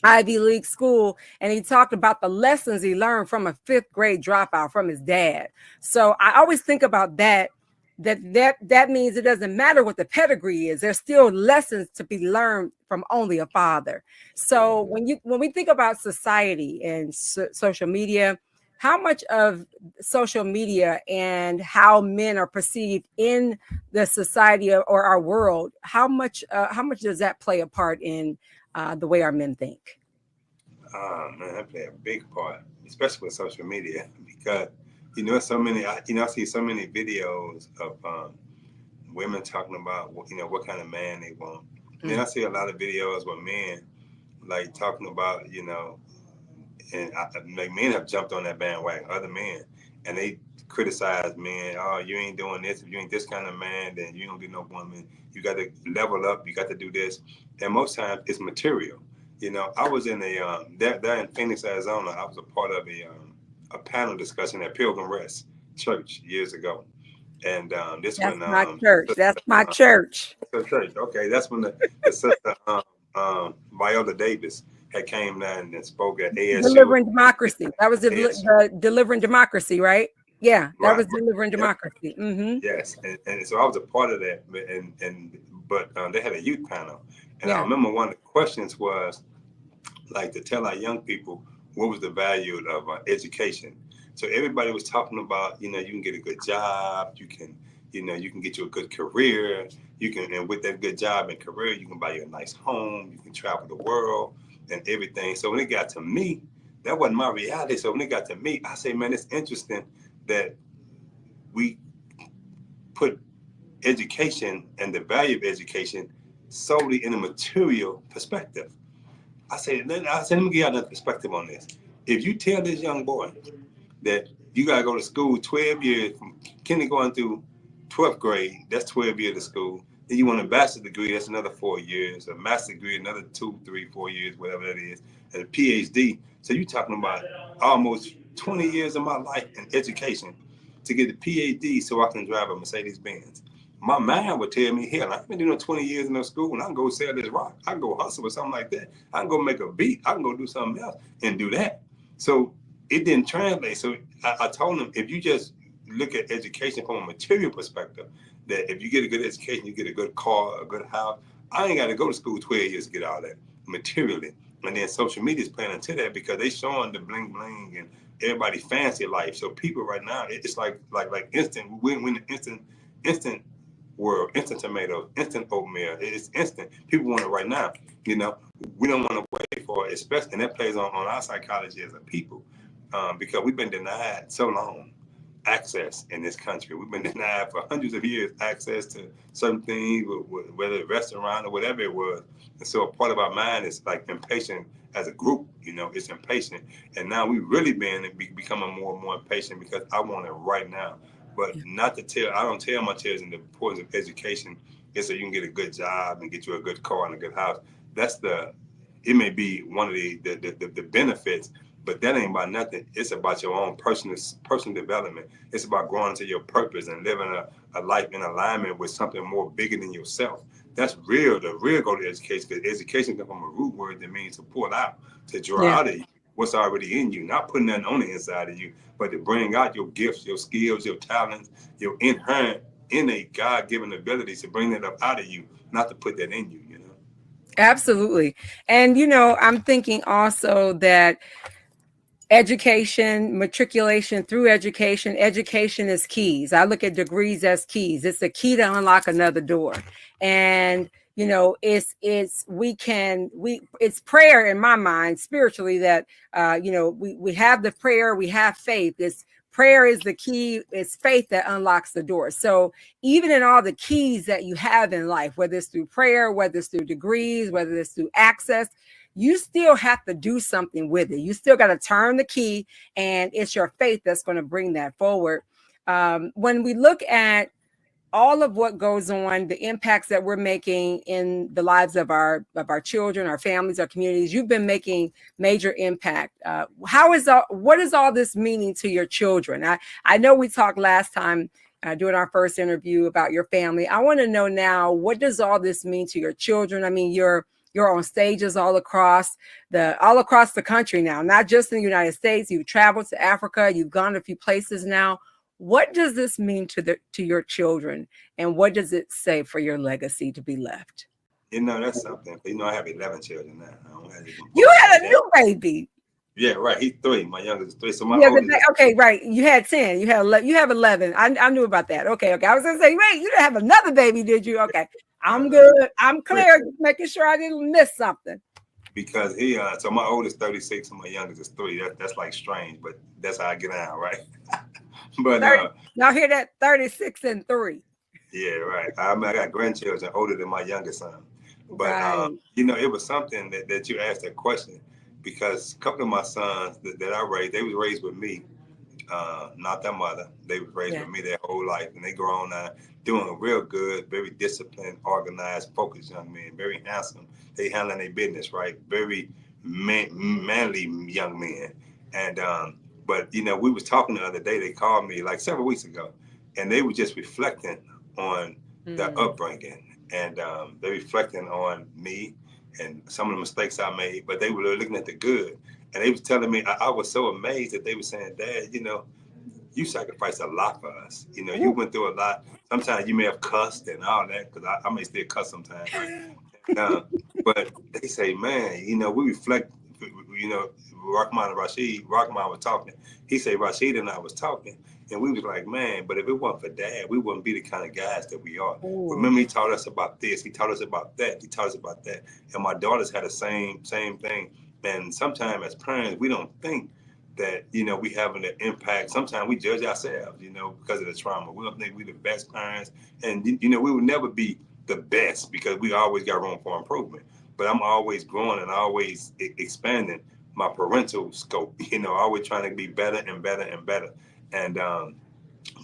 Ivy League school, and he talked about the lessons he learned from a fifth grade dropout from his dad. So I always think about that means it doesn't matter what the pedigree is. There's still lessons to be learned from only a father. So when we think about society and social media, how much of social media and how men are perceived in the society or our world, how much does that play a part in the way our men think? Man, that play a big part, especially with social media, because so many. I see so many videos of women talking about what kind of man they want. And then I see a lot of videos where men like talking about and like men have jumped on that bandwagon, other men, and they criticize men. Oh, you ain't doing this. If you ain't this kind of man, then you don't get no woman. You got to level up. You got to do this. And most times it's material. I was in there in Phoenix, Arizona. I was a part of a panel discussion at Pilgrim Rest Church years ago. And this That's when my church. That's my church. church. Okay, that's when the sister Viola Davis had came down and spoke at ASU. Delivering Democracy. That was ASU. the Delivering Democracy, right? Yeah, that Right. was Delivering Yep. Democracy. Mm-hmm. Yes, and so I was a part of that, but they had a youth panel, and I Yeah. remember one of the questions was like to tell our young people what was the value of education. So everybody was talking about you can get a good job, you can get you a good career, and with that good job and career you can buy you a nice home, you can travel the world and everything. So when it got to me, that wasn't my reality. So when it got to me, I say, man, it's interesting that we put education and the value of education solely in a material perspective. Let me give you another perspective on this. If you tell this young boy that you gotta go to school 12 years from kindergarten through 12th grade, that's 12 years of school. Then you want a bachelor's degree, that's another 4 years. A master's degree, another 2, 3, 4 years, whatever that is. And a PhD. So you're talking about almost 20 years of my life in education to get a PhD so I can drive a Mercedes Benz. My mind would tell me, hell, I've been doing 20 years in no school and I can go sell this rock. I can go hustle or something like that. I can go make a beat. I can go do something else and do that. So it didn't translate. So I told him, if you just look at education from a material perspective, that if you get a good education, you get a good car, a good house. I ain't got to go to school 12 years to get all that materially. And then social media is playing into that because they showing the bling bling and everybody fancy life. So people right now, it's like instant. We're in the instant world, instant tomatoes, instant oatmeal. It's instant. People want it right now. We don't want to wait for it, especially, and that plays on our psychology as a people, because we've been denied so long access in this country. We've been denied for hundreds of years access to certain things, whether a restaurant or whatever it was. And so a part of our mind is like impatient as a group, it's impatient. And now we really becoming more and more impatient because I want it right now. But I don't tell my children the importance of education is so you can get a good job and get you a good car and a good house. It may be one of the benefits, but that ain't about nothing. It's about your own personal development. It's about growing into your purpose and living a life in alignment with something more bigger than yourself. That's real. The real goal to education, because education comes from a root word that means to pull out, to draw out of you what's already in you, not putting nothing on the inside of you, but to bring out your gifts, your skills, your talents, your inherent, innate, God-given abilities, to bring that up out of you, not to put that in you. Absolutely. And, I'm thinking also that education, matriculation through education is keys. I look at degrees as keys. It's a key to unlock another door. And, it's prayer in my mind spiritually that we have the prayer, we have faith. This prayer is the key. It's faith that unlocks the door. So even in all the keys that you have in life, whether it's through prayer, whether it's through degrees, whether it's through access, you still have to do something with it. You still got to turn the key, and it's your faith that's going to bring that forward. When we look at all of what goes on, the impacts that we're making in the lives of our children, our families, our communities, you've been making major impact. What is all this meaning to your children? I know we talked last time during our first interview about your family. I want to know now, what does all this mean to your children? I mean, you're on stages all across the country now, not just in the United States. You've traveled to Africa. You've gone to a few places now. What does this mean to your children, and what does it say for your legacy to be left? That's something. I have 11 children now. I don't have you had a new baby. Yeah, right. He's 3. My youngest is 3. So my oldest. Okay, right. You had 10. You have 11. I knew about that. Okay. I was gonna say, wait, you didn't have another baby, did you? Okay, I'm good. I'm clear. Just making sure I didn't miss something. Because so my oldest is 36 and my youngest is 3. That's like strange, but that's how I get out, right? But 30, y'all hear that? 36 and 3. Yeah, right. I got grandchildren older than my youngest son. But right. It was something that you asked that question, because a couple of my sons that I raised, they was raised with me, not their mother. They was raised with me their whole life, and they grown now, doing real good, very disciplined, organized, focused young men, very handsome. They handling their business right, very manly young men. And but we was talking the other day. They called me like several weeks ago, and they were just reflecting on their upbringing, and they reflecting on me and some of the mistakes I made. But they were looking at the good, and they was telling me, I was so amazed that they were saying, "Dad, you sacrificed a lot for us. You went through a lot. Sometimes you may have cussed and all that, because I may still cuss sometimes, right? But they say, man, we reflect. Rahman was talking. He said Rashid and I was talking, and we was like, man, but if it wasn't for Dad, we wouldn't be the kind of guys that we are. Ooh. Remember, he taught us about this, he taught us about that, he taught us about that. And my daughters had the same thing. And sometimes as parents, we don't think that, we having an impact. Sometimes we judge ourselves, because of the trauma. We don't think we the best parents. And, we would never be the best, because we always got room for improvement. But I'm always growing and always expanding my parental scope, always trying to be better and better and better. And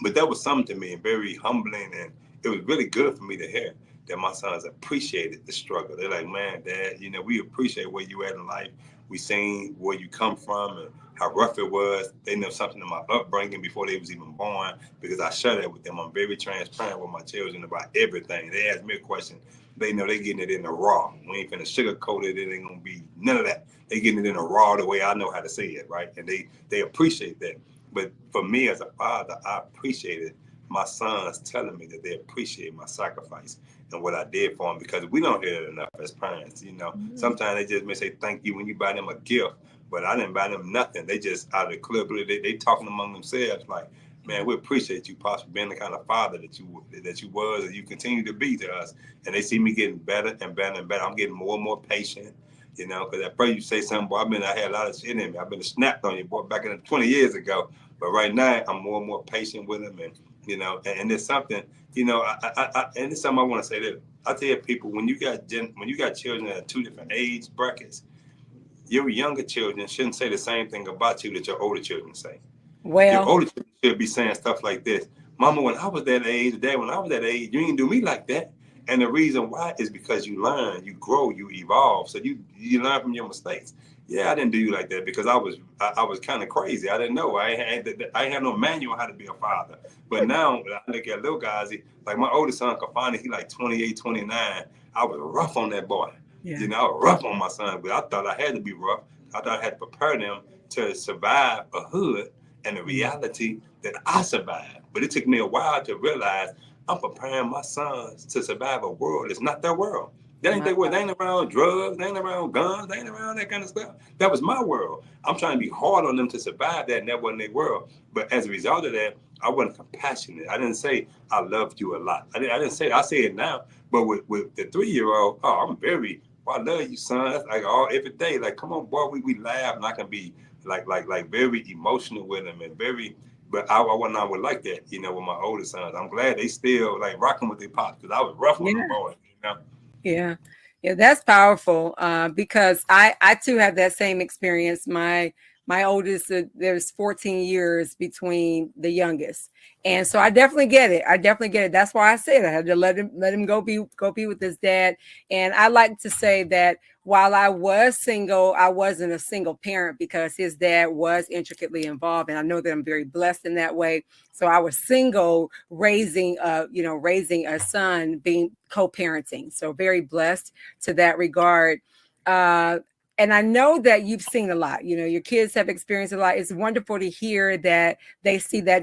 but that was something to me, very humbling, and it was really good for me to hear that my sons appreciated the struggle. They're like, man, Dad, we appreciate where you at in life. We seen where you come from and how rough it was. They know something of my upbringing before they was even born, because I share that with them. I'm very transparent with my children about everything. They ask me a question, they know they getting it in the raw. We ain't finna sugarcoat it. It ain't gonna be none of that. They getting it in the raw the way I know how to say it, right? And they appreciate that. But for me as a father, I appreciated my sons telling me that they appreciate my sacrifice and what I did for them, because we don't hear it enough as parents. Mm-hmm. Sometimes they just may say thank you when you buy them a gift, but I didn't buy them nothing. They just out of the clear blue, they talking among themselves like, man, we appreciate you, Pops, for being the kind of father that you was and you continue to be to us. And they see me getting better and better and better. I'm getting more and more patient, because at first you say something, boy, I had a lot of shit in me. I've been snapped on you, boy, back in 20 years ago. But right now, I'm more and more patient with them. And, and it's something, and it's something I want to say that I tell people, when you got children at 2 different age brackets, your younger children shouldn't say the same thing about you that your older children say. Well, your older children should be saying stuff like this: Mama, when I was that age, Dad, when I was that age, you didn't do me like that. And the reason why is because you learn, you grow, you evolve. So you learn from your mistakes. Yeah, I didn't do you like that because I was kind of crazy. I didn't know. I had no manual on how to be a father. But now I look at little guys, like my oldest son, Kafani, he like 28, 29. I was rough on that boy. Yeah. I was rough on my son, but I thought I had to be rough. I thought I had to prepare them to survive a hood and the reality that I survived. But it took me a while to realize I'm preparing my sons to survive a world that's not their world. That ain't their world. They ain't around drugs. They ain't around guns. They ain't around that kind of stuff. That was my world. I'm trying to be hard on them to survive that, and that wasn't their world. But as a result of that, I wasn't compassionate. I didn't say I loved you a lot. I didn't say it. I say it now. But with the 3-year-old, oh, I'm very, well, I love you, son. That's like all every day. Like, come on, boy, we laugh, and I can be like very emotional with him and very. But I wasn't always like that, you know, with my older sons. I'm glad they still like rocking with their pops because I was rough with them Yeah. boys, you know. Yeah. Yeah, that's powerful because I too have that same experience. My oldest, there's 14 years between the youngest, and so I definitely get it. I definitely get it. That's why I said I had to let him go be with his dad. And I like to say that while I was single, I wasn't a single parent because his dad was intricately involved, and I know that I'm very blessed in that way. So I was single, raising a son, being co-parenting. So very blessed to that regard. And I know that you've seen a lot. You know, your kids have experienced a lot. It's wonderful to hear that they see a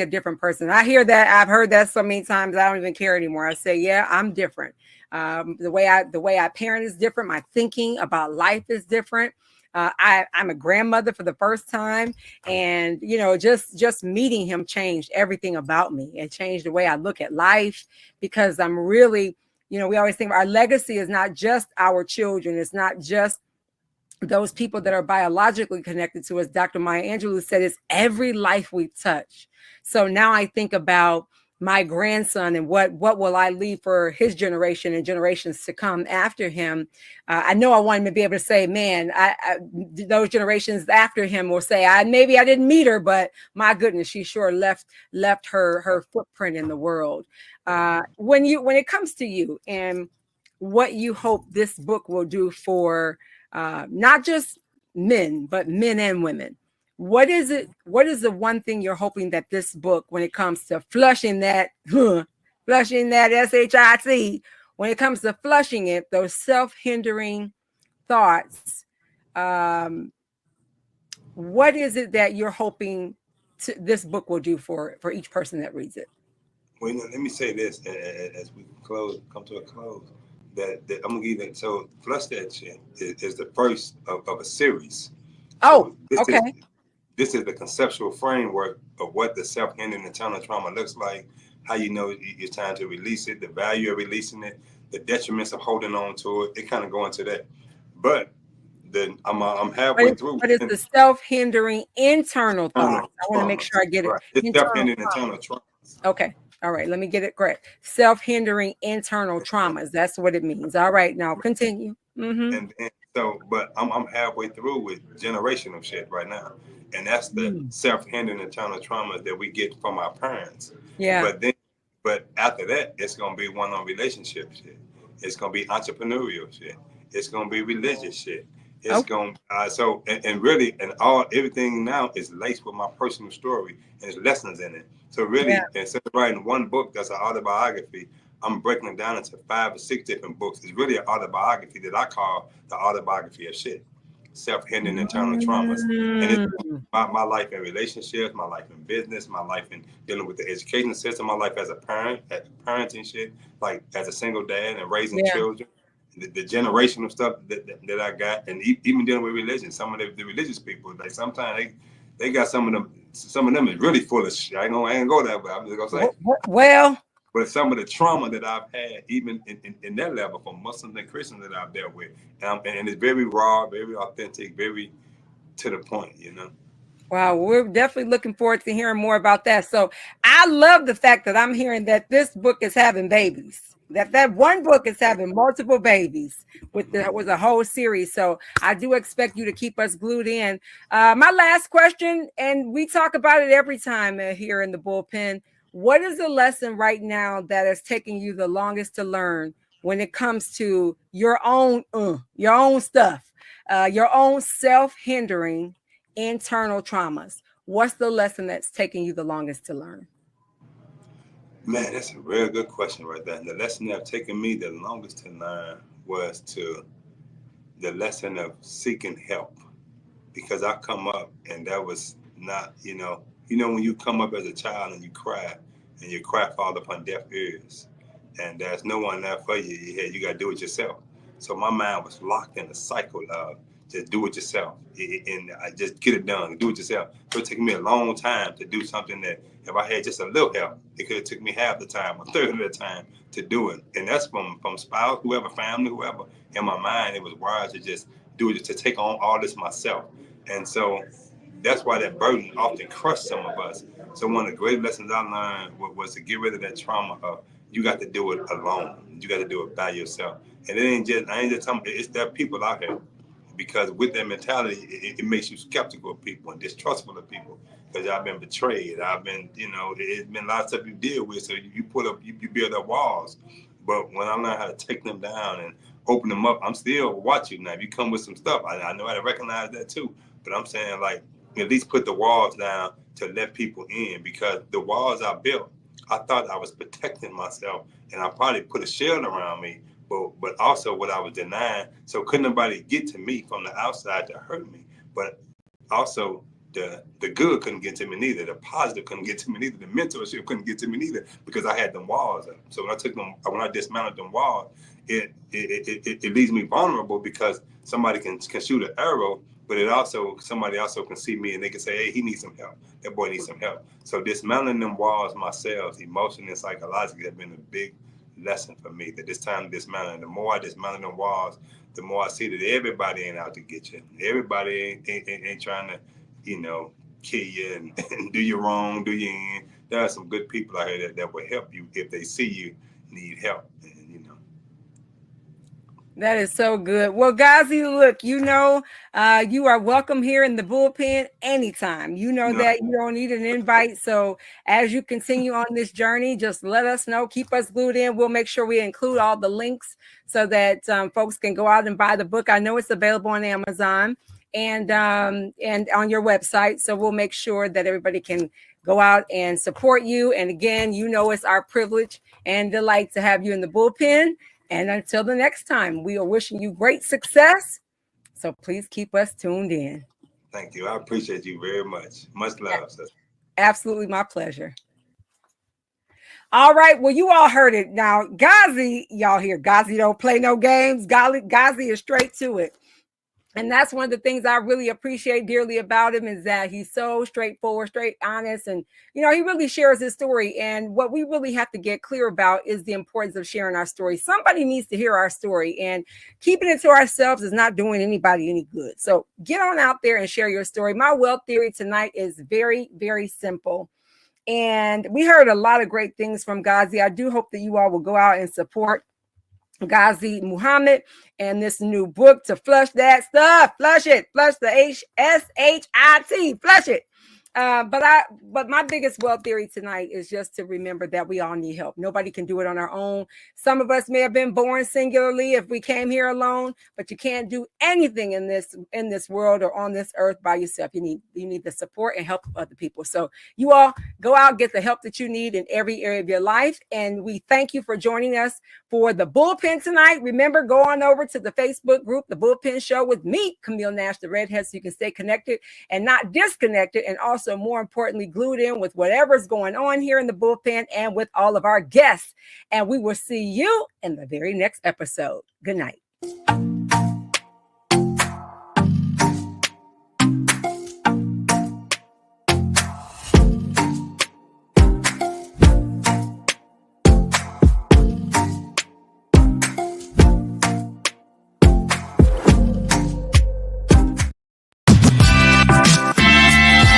different person. I hear that. I've heard that so many times. I don't even care anymore. I say, yeah, I'm different. The way I parent is different. My thinking about life is different. I'm a grandmother for the first time, and just meeting him changed everything about me. It changed the way I look at life because I'm really, we always think our legacy is not just our children. It's not just those people that are biologically connected to us. Dr. Maya Angelou said it's every life we touch. So now I think about my grandson and what will I leave for his generation and generations to come after him. I know I want him to be able to say, man, those generations after him will say, maybe I didn't meet her, but my goodness, she sure left her footprint in the world. When it comes to you and what you hope this book will do for not just men, but men and women. What is it? What is the one thing you're hoping that this book, when it comes to flushing that SHIT, when it comes to flushing it, those self-hindering thoughts, what is it that you're hoping this book will do for each person that reads it? Well, let me say this as we come to a close. That I'm gonna give that. So, Flush That Shit is the first of a series. Oh, So this okay. is the conceptual framework of what the self-hindering internal trauma looks like. How you know it's time to release it, the value of releasing it, the detriments of holding on to it. It kind of go into that. But then I'm halfway through. But it's the self-hindering internal thoughts. I want to make Traumas, sure I get it. right? It's Internal self-hindering trauma. internal trauma. Okay. All right. Let me get it correct. Self-hindering internal traumas. That's what it means. All right. Now continue. Mm-hmm. And so, but I'm halfway through with generational shit right now, and that's the self-hindering internal traumas that we get from our parents. Yeah. But after that, it's gonna be one on relationship shit. It's gonna be entrepreneurial shit. It's gonna be religious shit. It's going so and really and everything now is laced with my personal story and there's lessons in it. So really, instead of writing one book that's an autobiography, I'm breaking it down into 5 or 6 different books. It's really an autobiography that I call the autobiography of shit, self-hindering internal traumas, and it's my life in relationships, my life in business, my life in dealing with the education system, my life as a parent, at parenting shit, like as a single dad and raising children. The generational stuff that I got, and even dealing with religion. Some of the religious people, like sometimes they got some of them is really full of shit. I ain't gonna go there, but I'm just gonna say. Well, but some of the trauma that I've had, even in that level, from Muslims and Christians that I've dealt with, and it's very raw, very authentic, very to the point, Wow, we're definitely looking forward to hearing more about that. So I love the fact that I'm hearing that this book is having babies. That one book is having multiple babies with a whole series. So I do expect you to keep us glued in. My last question, and we talk about it every time here in the bullpen. What is the lesson right now that is taking you the longest to learn when it comes to your own stuff, your own self-hindering internal traumas? What's the lesson that's taking you the longest to learn? Man, that's a real good question right there. And the lesson that have taken me the longest to learn was the lesson of seeking help, because I come up and that was not, when you come up as a child and you cry fall upon deaf ears, and there's no one there for you. You got to do it yourself. So my mind was locked in a cycle of just do it yourself, and I just get it done. Do it yourself. It would take me a long time to do something that if I had just a little help, it could have took me half the time, a third of the time to do it. And that's from spouse, whoever, family, whoever. In my mind, it was wise to just do it, to take on all this myself. And so that's why that burden often crushed some of us. So one of the great lessons I learned was to get rid of that trauma of you got to do it alone. You got to do it by yourself. And it ain't just, I ain't just talking, it's there are people out here, because with that mentality, it makes you skeptical of people and distrustful of people, because I've been betrayed. I've been, it's been a lot of stuff you deal with. So you put up, you build up walls. But when I learned how to take them down and open them up, I'm still watching now. If you come with some stuff, I know how to recognize that too. But I'm saying, like, at least put the walls down to let people in, because the walls I built, I thought I was protecting myself, and I probably put a shield around me, but also what I was denying. So couldn't nobody get to me from the outside to hurt me. But also the good couldn't get to me neither. The positive couldn't get to me neither. The mentorship couldn't get to me neither, because I had them walls up. So when I dismounted them walls, it leaves me vulnerable, because somebody can shoot an arrow, but somebody also can see me and they can say, hey, he needs some help. That boy needs some help. So dismantling them walls myself, emotionally and psychologically, have been a big lesson for me. That this time dismantling, the more I dismantle them walls, the more I see that everybody ain't out to get you. Everybody ain't trying to, kill you and do you wrong, do you in. There are some good people out here that will help you if they see you need help. And, That is so good. Well, Ghazi, look, you are welcome here in the bullpen anytime. You know that you don't need an invite. So as you continue on this journey, just let us know. Keep us glued in. We'll make sure we include all the links so that folks can go out and buy the book. I know it's available on Amazon and on your website. So we'll make sure that everybody can go out and support you. And again, it's our privilege and delight to have you in the bullpen. And until the next time, we are wishing you great success. So please keep us tuned in. Thank you. I appreciate you very much. Much love, sister. Absolutely my pleasure. All right. Well, you all heard it. Now, Ghazi, y'all hear Ghazi don't play no games. Ghazi is straight to it. And that's one of the things I really appreciate dearly about him, is that he's so straightforward, straight, honest. And, he really shares his story. And what we really have to get clear about is the importance of sharing our story. Somebody needs to hear our story, and keeping it to ourselves is not doing anybody any good. So get on out there and share your story. My wealth theory tonight is very, very simple. And we heard a lot of great things from Ghazi. I do hope that you all will go out and support Ghazi Muhammad and this new book, To Flush That Stuff. Flush it. Flush the SHIT. Flush it. But my biggest wealth theory tonight is just to remember that we all need help. Nobody can do it on our own. Some of us may have been born singularly if we came here alone, but you can't do anything in this world or on this earth by yourself. You need the support and help of other people. So you all go out, get the help that you need in every area of your life. And we thank you for joining us for the bullpen tonight. Remember, go on over to the Facebook group, The Bullpen Show, with me, Camille Nash, the Redhead, so you can stay connected and not disconnected, and also more importantly, glued in with whatever's going on here in the bullpen and with all of our guests. And we will see you in the very next episode. Good night.